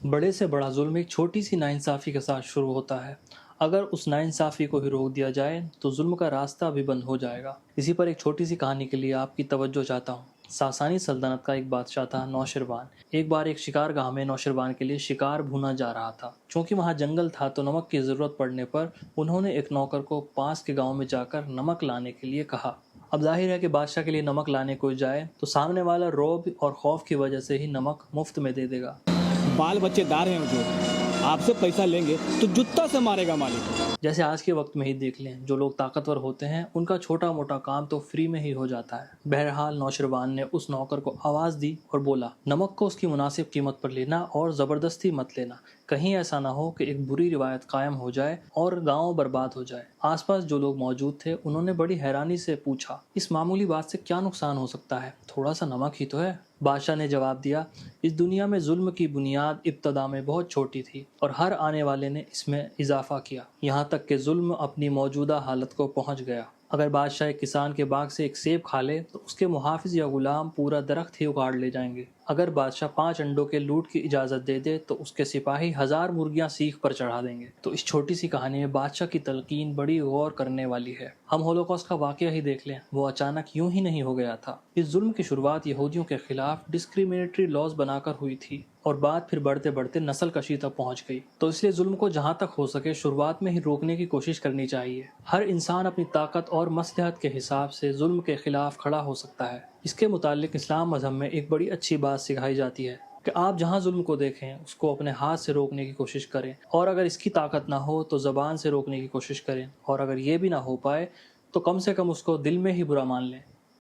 بڑے سے بڑا ظلم ایک چھوٹی سی ناانصافی کے ساتھ شروع ہوتا ہے۔ اگر اس ناانصافی کو ہی روک دیا جائے تو ظلم کا راستہ بھی بند ہو جائے گا۔ اسی پر ایک چھوٹی سی کہانی کے لیے آپ کی توجہ چاہتا ہوں۔ ساسانی سلطنت کا ایک بادشاہ تھا نوشروان۔ ایک بار ایک شکار گاہ میں نوشروان کے لیے شکار بھونا جا رہا تھا۔ چونکہ وہاں جنگل تھا تو نمک کی ضرورت پڑنے پر انہوں نے ایک نوکر کو پاس کے گاؤں میں جا کر نمک لانے کے لیے کہا۔ اب ظاہر ہے کہ بادشاہ کے لیے نمک لانے کوئی جائے تو سامنے والا رعب اور خوف کی وجہ سے ہی نمک مفت میں دے دے گا۔ بال بچے دار ہیں جو آپ سے پیسہ لیں گے تو جتا سے مارے گا مالک۔ جیسے آج کے وقت میں ہی دیکھ لیں، جو لوگ طاقتور ہوتے ہیں ان کا چھوٹا موٹا کام تو فری میں ہی ہو جاتا ہے۔ بہرحال نوشروان نے اس نوکر کو آواز دی اور بولا، نمک کو اس کی مناسب قیمت پر لینا اور زبردستی مت لینا، کہیں ایسا نہ ہو کہ ایک بری روایت قائم ہو جائے اور گاؤں برباد ہو جائے۔ آس پاس جو لوگ موجود تھے انہوں نے بڑی حیرانی سے پوچھا، اس معمولی بات سے کیا نقصان ہو سکتا ہے؟ تھوڑا سا نمک ہی تو ہے۔ بادشاہ نے جواب دیا، اس دنیا میں ظلم کی بنیاد ابتدا میں بہت چھوٹی تھی اور ہر آنے والے نے اس میں اضافہ کیا، یہاں تک کہ ظلم اپنی موجودہ حالت کو پہنچ گیا۔ اگر بادشاہ ایک کسان کے باغ سے ایک سیب کھا لے تو اس کے محافظ یا غلام پورا درخت ہی اکاڑ لے جائیں گے۔ اگر بادشاہ 5 انڈوں کے لوٹ کی اجازت دے دے تو اس کے سپاہی 1000 مرغیاں سیخ پر چڑھا دیں گے۔ تو اس چھوٹی سی کہانی میں بادشاہ کی تلقین بڑی غور کرنے والی ہے۔ ہم ہولوکاسٹ کا واقعہ ہی دیکھ لیں، وہ اچانک یوں ہی نہیں ہو گیا تھا۔ اس ظلم کی شروعات یہودیوں کے خلاف ڈسکریمنیٹری لاز بنا کر ہوئی تھی اور بات پھر بڑھتے بڑھتے نسل کشی تک پہنچ گئی۔ تو اس لیے ظلم کو جہاں تک ہو سکے شروعات میں ہی روکنے کی کوشش کرنی چاہیے۔ ہر انسان اپنی طاقت اور مصلحت کے حساب سے ظلم کے خلاف کھڑا ہو سکتا ہے۔ اس کے متعلق اسلام مذہب میں ایک بڑی اچھی بات سکھائی جاتی ہے کہ آپ جہاں ظلم کو دیکھیں اس کو اپنے ہاتھ سے روکنے کی کوشش کریں، اور اگر اس کی طاقت نہ ہو تو زبان سے روکنے کی کوشش کریں، اور اگر یہ بھی نہ ہو پائے تو کم سے کم اس کو دل میں ہی برا مان لیں۔